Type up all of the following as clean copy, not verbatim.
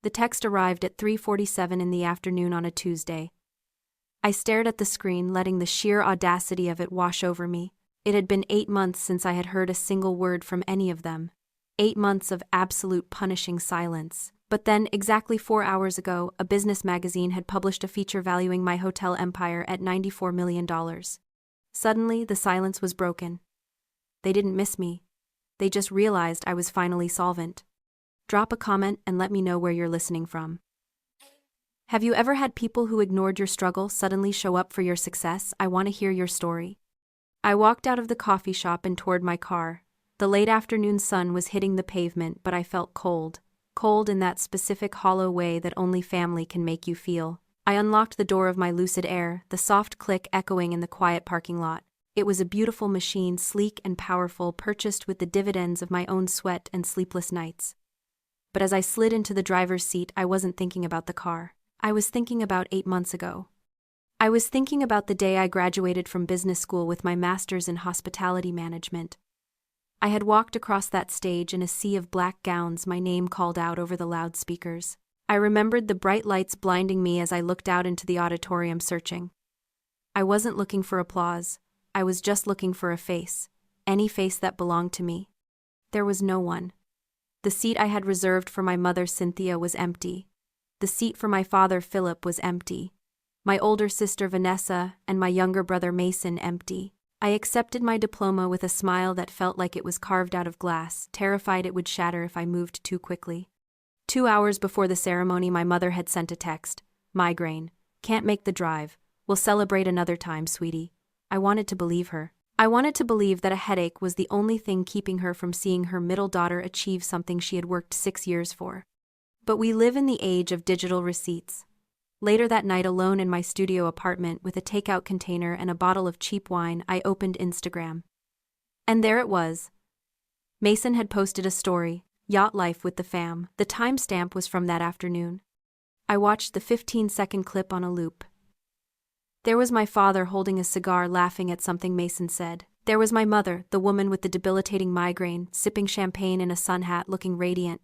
The text arrived at 3:47 in the afternoon on a Tuesday. I stared at the screen, letting the sheer audacity of it wash over me. It had been 8 months since I had heard a single word from any of them. 8 months of absolute punishing silence. But then, exactly 4 hours ago, a business magazine had published a feature valuing my hotel empire at $94 million. Suddenly, the silence was broken. They didn't miss me. They just realized I was finally solvent. Drop a comment and let me know where you're listening from. Have you ever had people who ignored your struggle suddenly show up for your success? I want to hear your story. I walked out of the coffee shop and toward my car. The late afternoon sun was hitting the pavement, but I felt cold. Cold in that specific hollow way that only family can make you feel. I unlocked the door of my Lucid Air, the soft click echoing in the quiet parking lot. It was a beautiful machine, sleek and powerful, purchased with the dividends of my own sweat and sleepless nights. But as I slid into the driver's seat, I wasn't thinking about the car. I was thinking about 8 months ago. I was thinking about the day I graduated from business school with my master's in hospitality management. I had walked across that stage in a sea of black gowns, my name called out over the loudspeakers. I remembered the bright lights blinding me as I looked out into the auditorium searching. I wasn't looking for applause. I was just looking for a face. Any face that belonged to me. There was no one. The seat I had reserved for my mother Cynthia was empty. The seat for my father Philip was empty. My older sister Vanessa and my younger brother Mason empty. I accepted my diploma with a smile that felt like it was carved out of glass, terrified it would shatter if I moved too quickly. 2 hours before the ceremony, my mother had sent a text. Migraine. Can't make the drive. We'll celebrate another time, sweetie. I wanted to believe her. I wanted to believe that a headache was the only thing keeping her from seeing her middle daughter achieve something she had worked 6 years for. But we live in the age of digital receipts. Later that night, alone in my studio apartment with a takeout container and a bottle of cheap wine, I opened Instagram. And there it was. Mason had posted a story, Yacht Life with the Fam. The timestamp was from that afternoon. I watched the 15-second clip on a loop. There was my father holding a cigar, laughing at something Mason said. There was my mother, the woman with the debilitating migraine, sipping champagne in a sun hat, looking radiant.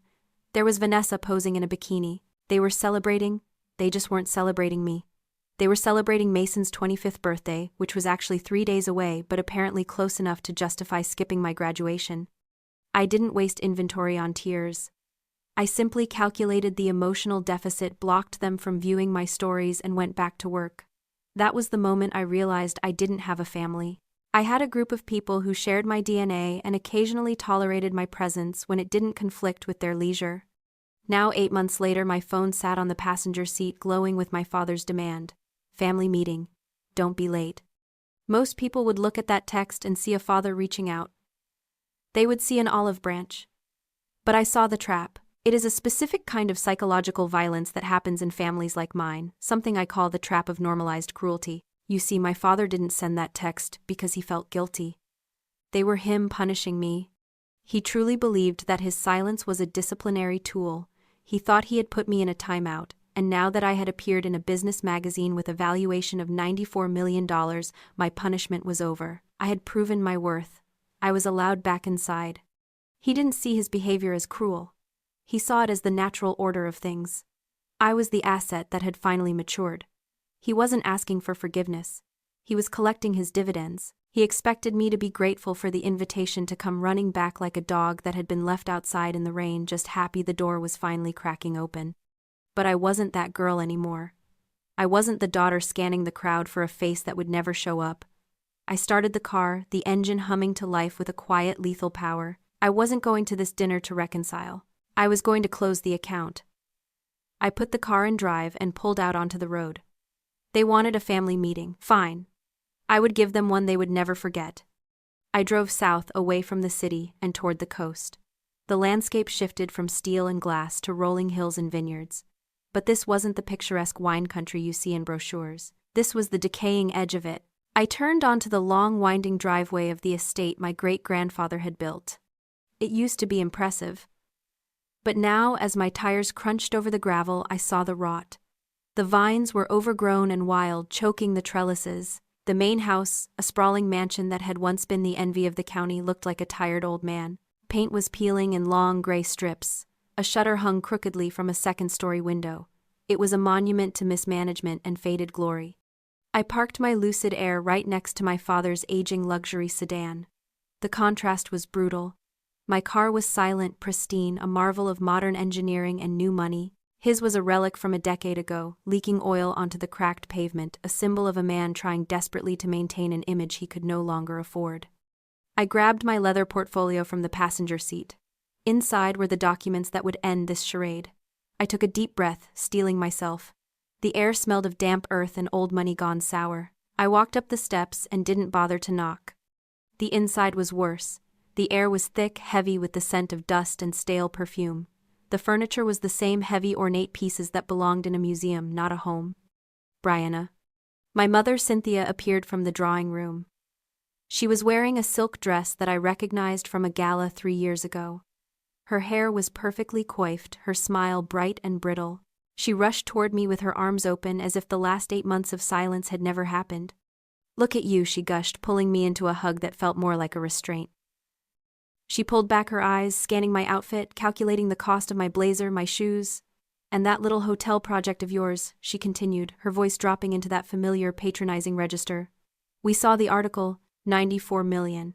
There was Vanessa posing in a bikini. They were celebrating. They just weren't celebrating me. They were celebrating Mason's 25th birthday, which was actually 3 days away, but apparently close enough to justify skipping my graduation. I didn't waste inventory on tears. I simply calculated the emotional deficit, blocked them from viewing my stories, and went back to work. That was the moment I realized I didn't have a family. I had a group of people who shared my DNA and occasionally tolerated my presence when it didn't conflict with their leisure. Now, 8 months later, my phone sat on the passenger seat, glowing with my father's demand. Family meeting. Don't be late. Most people would look at that text and see a father reaching out. They would see an olive branch. But I saw the trap. It is a specific kind of psychological violence that happens in families like mine, something I call the trap of normalized cruelty. You see, my father didn't send that text because he felt guilty. They were him punishing me. He truly believed that his silence was a disciplinary tool. He thought he had put me in a timeout, and now that I had appeared in a business magazine with a valuation of $94 million, my punishment was over. I had proven my worth. I was allowed back inside. He didn't see his behavior as cruel. He saw it as the natural order of things. I was the asset that had finally matured. He wasn't asking for forgiveness. He was collecting his dividends. He expected me to be grateful for the invitation to come running back like a dog that had been left outside in the rain, just happy the door was finally cracking open. But I wasn't that girl anymore. I wasn't the daughter scanning the crowd for a face that would never show up. I started the car, the engine humming to life with a quiet, lethal power. I wasn't going to this dinner to reconcile. I was going to close the account. I put the car in drive and pulled out onto the road. They wanted a family meeting. Fine. I would give them one they would never forget. I drove south, away from the city, and toward the coast. The landscape shifted from steel and glass to rolling hills and vineyards. But this wasn't the picturesque wine country you see in brochures. This was the decaying edge of it. I turned onto the long, winding driveway of the estate my great-grandfather had built. It used to be impressive. But now, as my tires crunched over the gravel, I saw the rot. The vines were overgrown and wild, choking the trellises. The main house, a sprawling mansion that had once been the envy of the county, looked like a tired old man. Paint was peeling in long gray strips. A shutter hung crookedly from a second-story window. It was a monument to mismanagement and faded glory. I parked my Lucid Air right next to my father's aging luxury sedan. The contrast was brutal. My car was silent, pristine, a marvel of modern engineering and new money. His was a relic from a decade ago, leaking oil onto the cracked pavement, a symbol of a man trying desperately to maintain an image he could no longer afford. I grabbed my leather portfolio from the passenger seat. Inside were the documents that would end this charade. I took a deep breath, steeling myself. The air smelled of damp earth and old money gone sour. I walked up the steps and didn't bother to knock. The inside was worse. The air was thick, heavy with the scent of dust and stale perfume. The furniture was the same heavy, ornate pieces that belonged in a museum, not a home. Brianna. My mother, Cynthia, appeared from the drawing room. She was wearing a silk dress that I recognized from a gala 3 years ago. Her hair was perfectly coiffed, her smile bright and brittle. She rushed toward me with her arms open as if the last 8 months of silence had never happened. "Look at you," she gushed, pulling me into a hug that felt more like a restraint. She pulled back her eyes, scanning my outfit, calculating the cost of my blazer, my shoes. "And that little hotel project of yours," she continued, her voice dropping into that familiar, patronizing register. "We saw the article, 94 million.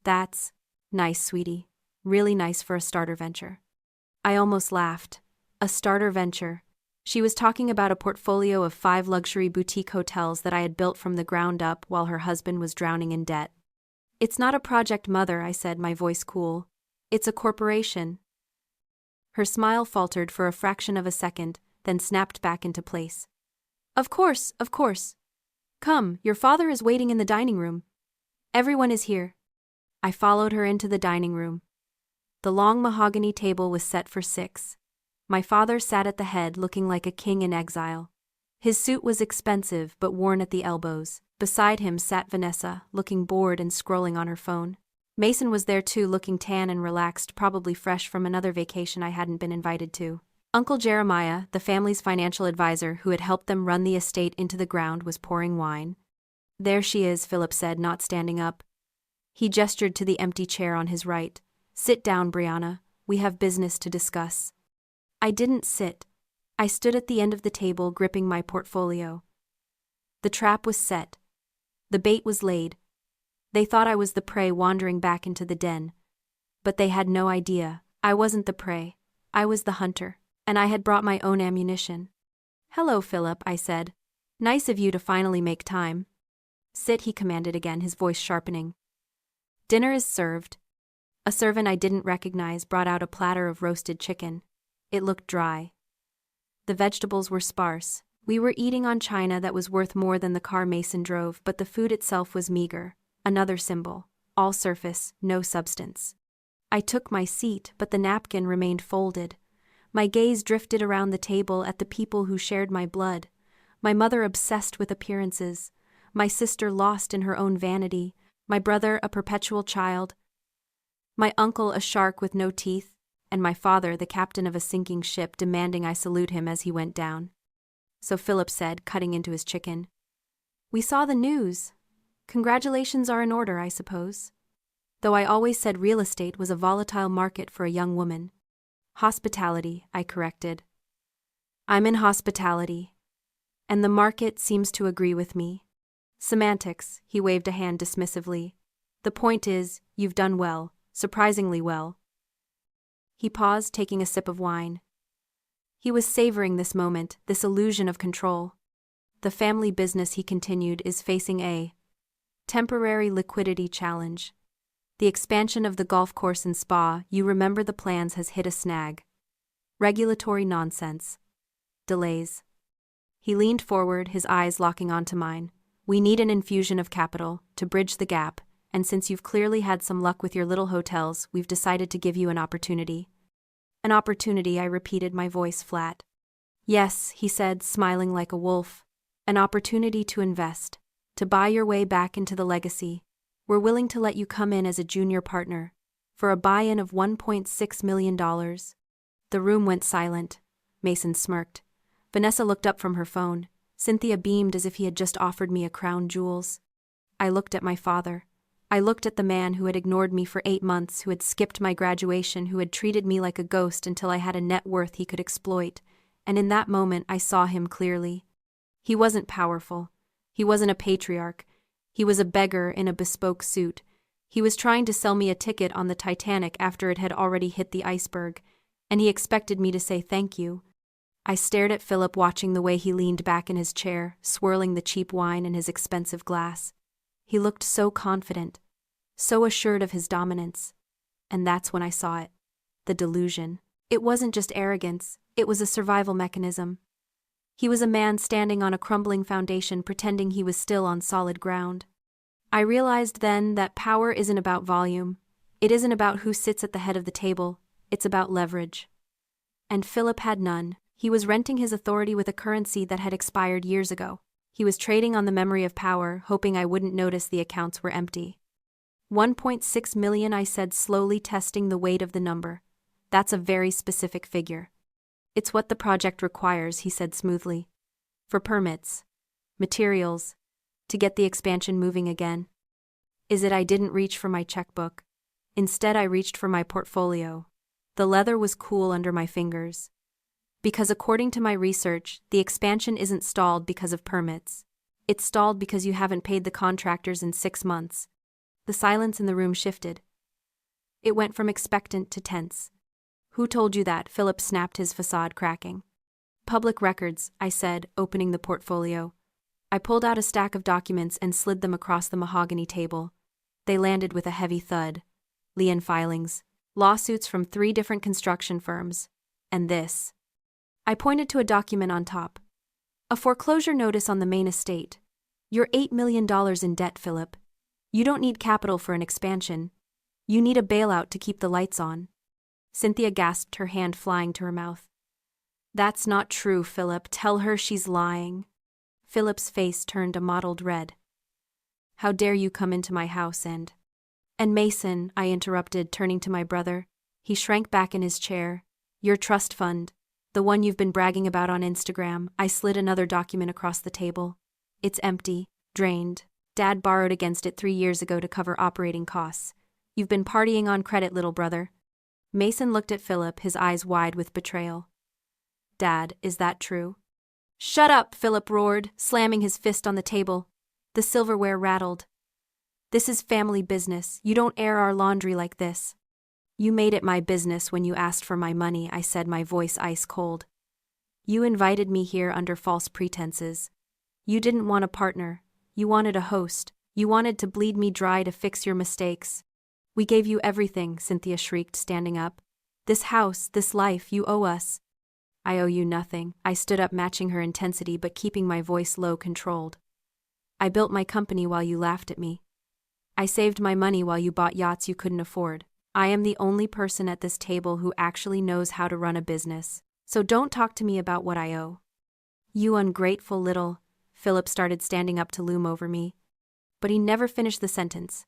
That's nice, sweetie. Really nice for a starter venture." I almost laughed. A starter venture. She was talking about a portfolio of 5 luxury boutique hotels that I had built from the ground up while her husband was drowning in debt. "It's not a project, Mother," I said, my voice cool. "It's a corporation." Her smile faltered for a fraction of a second, then snapped back into place. Of course, of course. Come, your father is waiting in the dining room. Everyone is here." I followed her into the dining room. The long mahogany table was set for 6. My father sat at the head, looking like a king in exile. His suit was expensive but worn at the elbows. Beside him sat Vanessa, looking bored and scrolling on her phone. Mason was there too, looking tan and relaxed, probably fresh from another vacation I hadn't been invited to. Uncle Jeremiah, the family's financial advisor who had helped them run the estate into the ground, was pouring wine. "There she is," Philip said, not standing up. He gestured to the empty chair on his right. "Sit down, Brianna. We have business to discuss." I didn't sit. I stood at the end of the table, gripping my portfolio. The trap was set. The bait was laid. They thought I was the prey wandering back into the den. But they had no idea. I wasn't the prey. I was the hunter, and I had brought my own ammunition. "Hello, Philip," I said. "Nice of you to finally make time." "Sit," he commanded again, his voice sharpening. "Dinner is served." A servant I didn't recognize brought out a platter of roasted chicken. It looked dry. The vegetables were sparse. We were eating on china that was worth more than the car Mason drove, but the food itself was meager. Another symbol. All surface, no substance. I took my seat, but the napkin remained folded. My gaze drifted around the table at the people who shared my blood. My mother obsessed with appearances. My sister lost in her own vanity. My brother a perpetual child. My uncle a shark with no teeth. And my father the captain of a sinking ship, demanding I salute him as he went down. So Philip said, cutting into his chicken. "We saw the news. Congratulations are in order, I suppose. Though I always said real estate was a volatile market for a young woman." "Hospitality," I corrected. "I'm in hospitality. And the market seems to agree with me." "Semantics," he waved a hand dismissively. "The point is, you've done well, surprisingly well." He paused, taking a sip of wine. He was savoring this moment, this illusion of control. "The family business," he continued, "is facing a temporary liquidity challenge. The expansion of the golf course and spa, you remember the plans, has hit a snag. Regulatory nonsense. Delays." He leaned forward, his eyes locking onto mine. "We need an infusion of capital to bridge the gap, and since you've clearly had some luck with your little hotels, we've decided to give you an opportunity." "An opportunity," I repeated, my voice flat. "Yes," he said, smiling like a wolf. "An opportunity to invest, to buy your way back into the legacy. We're willing to let you come in as a junior partner, for a buy-in of $1.6 million. The room went silent. Mason smirked. Vanessa looked up from her phone. Cynthia beamed as if he had just offered me a crown jewels. I looked at my father. I looked at the man who had ignored me for 8 months, who had skipped my graduation, who had treated me like a ghost until I had a net worth he could exploit, and in that moment I saw him clearly. He wasn't powerful. He wasn't a patriarch. He was a beggar in a bespoke suit. He was trying to sell me a ticket on the Titanic after it had already hit the iceberg, and he expected me to say thank you. I stared at Philip, watching the way he leaned back in his chair, swirling the cheap wine in his expensive glass. He looked so confident, so assured of his dominance. And that's when I saw it. The delusion. It wasn't just arrogance, it was a survival mechanism. He was a man standing on a crumbling foundation, pretending he was still on solid ground. I realized then that power isn't about volume. It isn't about who sits at the head of the table. It's about leverage. And Philip had none. He was renting his authority with a currency that had expired years ago. He was trading on the memory of power, hoping I wouldn't notice the accounts were empty. 1.6 million, I said, slowly testing the weight of the number. That's a very specific figure. It's what the project requires, he said smoothly. For permits, materials, to get the expansion moving again. Is it I didn't reach for my checkbook? Instead, I reached for my portfolio. The leather was cool under my fingers. Because according to my research, the expansion isn't stalled because of permits. It's stalled because you haven't paid the contractors in 6 months. The silence in the room shifted. It went from expectant to tense. Who told you that? Philip snapped, his facade cracking. Public records, I said, opening the portfolio. I pulled out a stack of documents and slid them across the mahogany table. They landed with a heavy thud. Lien filings, lawsuits from 3 different construction firms, and this. I pointed to a document on top. A foreclosure notice on the main estate. You're $8 million in debt, Philip. You don't need capital for an expansion. You need a bailout to keep the lights on. Cynthia gasped, her hand flying to her mouth. That's not true, Philip. Tell her she's lying. Philip's face turned a mottled red. How dare you come into my house and Mason, I interrupted, turning to my brother. He shrank back in his chair. Your trust fund. The one you've been bragging about on Instagram. I slid another document across the table. It's empty, drained. Dad borrowed against it 3 years ago to cover operating costs. You've been partying on credit, little brother. Mason looked at Philip, his eyes wide with betrayal. Dad, is that true? Shut up, Philip roared, slamming his fist on the table. The silverware rattled. This is family business. You don't air our laundry like this. You made it my business when you asked for my money, I said, my voice ice cold. You invited me here under false pretenses. You didn't want a partner. You wanted a host. You wanted to bleed me dry to fix your mistakes. We gave you everything, Cynthia shrieked, standing up. This house, this life, you owe us. I owe you nothing. I stood up, matching her intensity but keeping my voice low, controlled. I built my company while you laughed at me. I saved my money while you bought yachts you couldn't afford. I am the only person at this table who actually knows how to run a business. So don't talk to me about what I owe. You ungrateful little... Philip started, standing up to loom over me. But he never finished the sentence.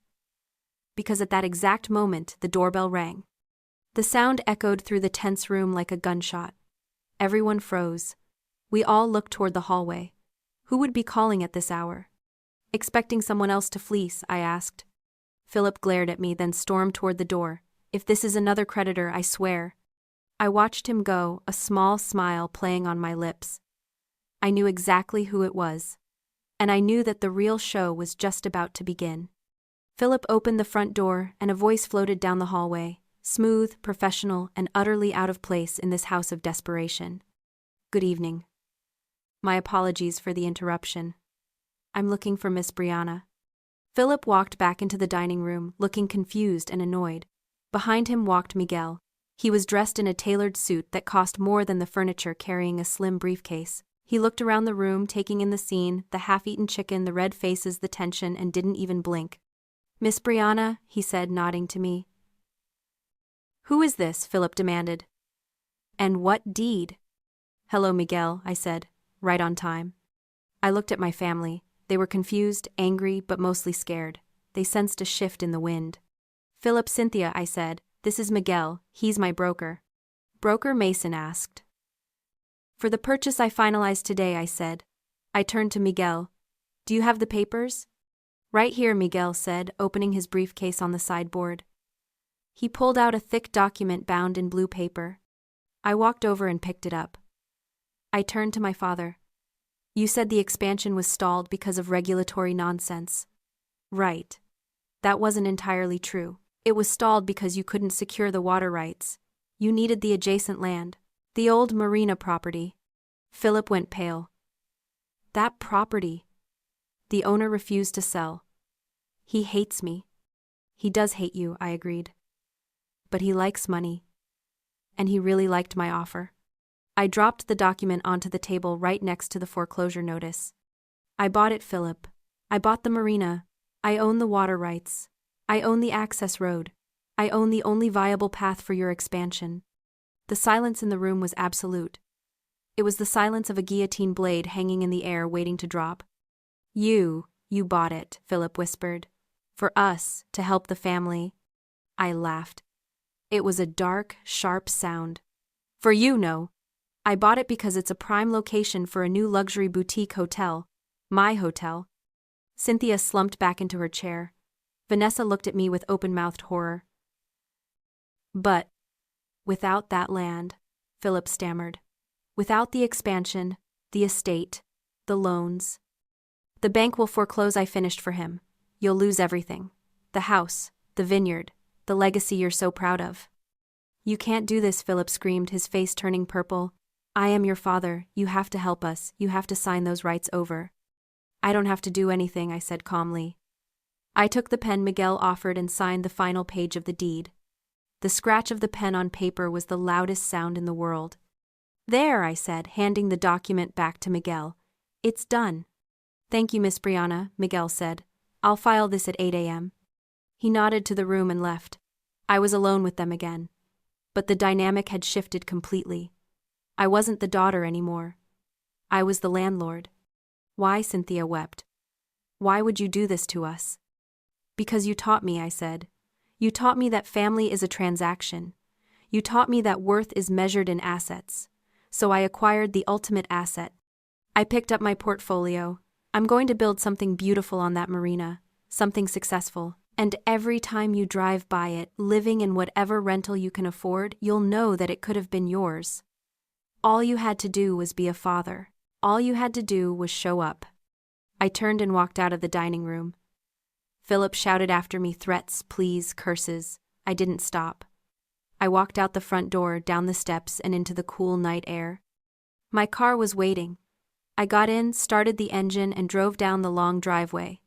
Because at that exact moment, the doorbell rang. The sound echoed through the tense room like a gunshot. Everyone froze. We all looked toward the hallway. Who would be calling at this hour? Expecting someone else to fleece, I asked. Philip glared at me, then stormed toward the door. If this is another creditor, I swear. I watched him go, a small smile playing on my lips. I knew exactly who it was. And I knew that the real show was just about to begin. Philip opened the front door, and a voice floated down the hallway, smooth, professional, and utterly out of place in this house of desperation. Good evening. My apologies for the interruption. I'm looking for Miss Brianna. Philip walked back into the dining room, looking confused and annoyed. Behind him walked Miguel. He was dressed in a tailored suit that cost more than the furniture, carrying a slim briefcase. He looked around the room, taking in the scene, the half-eaten chicken, the red faces, the tension, and didn't even blink. Miss Brianna, he said, nodding to me. Who is this? Philip demanded. And what deed? Hello, Miguel, I said, right on time. I looked at my family. They were confused, angry, but mostly scared. They sensed a shift in the wind. Philip, Cynthia, I said, this is Miguel. He's my broker. Broker? Mason asked. For the purchase I finalized today, I said. I turned to Miguel. Do you have the papers? Right here, Miguel said, opening his briefcase on the sideboard. He pulled out a thick document bound in blue paper. I walked over and picked it up. I turned to my father. You said the expansion was stalled because of regulatory nonsense. Right. That wasn't entirely true. It was stalled because you couldn't secure the water rights. You needed the adjacent land. The old marina property. Philip went pale. That property. The owner refused to sell. He hates me. He does hate you, I agreed. But he likes money. And he really liked my offer. I dropped the document onto the table right next to the foreclosure notice. I bought it, Philip. I bought the marina. I own the water rights. I own the access road. I own the only viable path for your expansion. The silence in the room was absolute. It was the silence of a guillotine blade hanging in the air waiting to drop. You bought it, Philip whispered. For us, to help the family. I laughed. It was a dark, sharp sound. For you, no. I bought it because it's a prime location for a new luxury boutique hotel. My hotel. Cynthia slumped back into her chair. Vanessa looked at me with open-mouthed horror. But, without that land, Philip stammered. Without the expansion, the estate, the loans. The bank will foreclose, I finished for him. You'll lose everything. The house, the vineyard, the legacy you're so proud of. You can't do this, Philip screamed, his face turning purple. I am your father, you have to help us, you have to sign those rights over. I don't have to do anything, I said calmly. I took the pen Miguel offered and signed the final page of the deed. The scratch of the pen on paper was the loudest sound in the world. There, I said, handing the document back to Miguel. It's done. Thank you, Miss Brianna, Miguel said. I'll file this at 8 a.m. He nodded to the room and left. I was alone with them again. But the dynamic had shifted completely. I wasn't the daughter anymore. I was the landlord. Why? Cynthia wept. Why would you do this to us? Because you taught me, I said. You taught me that family is a transaction. You taught me that worth is measured in assets. So I acquired the ultimate asset. I picked up my portfolio. I'm going to build something beautiful on that marina, something successful. And every time you drive by it, living in whatever rental you can afford, you'll know that it could have been yours. All you had to do was be a father. All you had to do was show up. I turned and walked out of the dining room. Philip shouted after me threats, pleas, curses. I didn't stop. I walked out the front door, down the steps, and into the cool night air. My car was waiting. I got in, started the engine, and drove down the long driveway.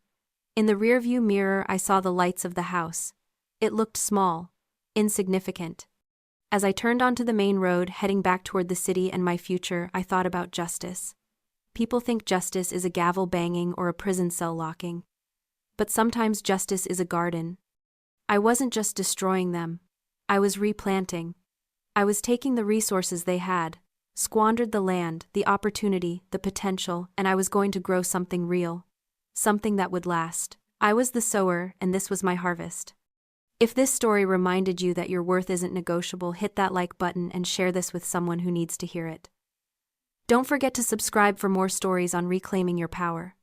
In the rearview mirror, I saw the lights of the house. It looked small, insignificant. As I turned onto the main road, heading back toward the city and my future, I thought about justice. People think justice is a gavel banging or a prison cell locking. But sometimes justice is a garden. I wasn't just destroying them. I was replanting. I was taking the resources they had, squandered the land, the opportunity, the potential, and I was going to grow something real. Something that would last. I was the sower, and this was my harvest. If this story reminded you that your worth isn't negotiable, hit that like button and share this with someone who needs to hear it. Don't forget to subscribe for more stories on reclaiming your power.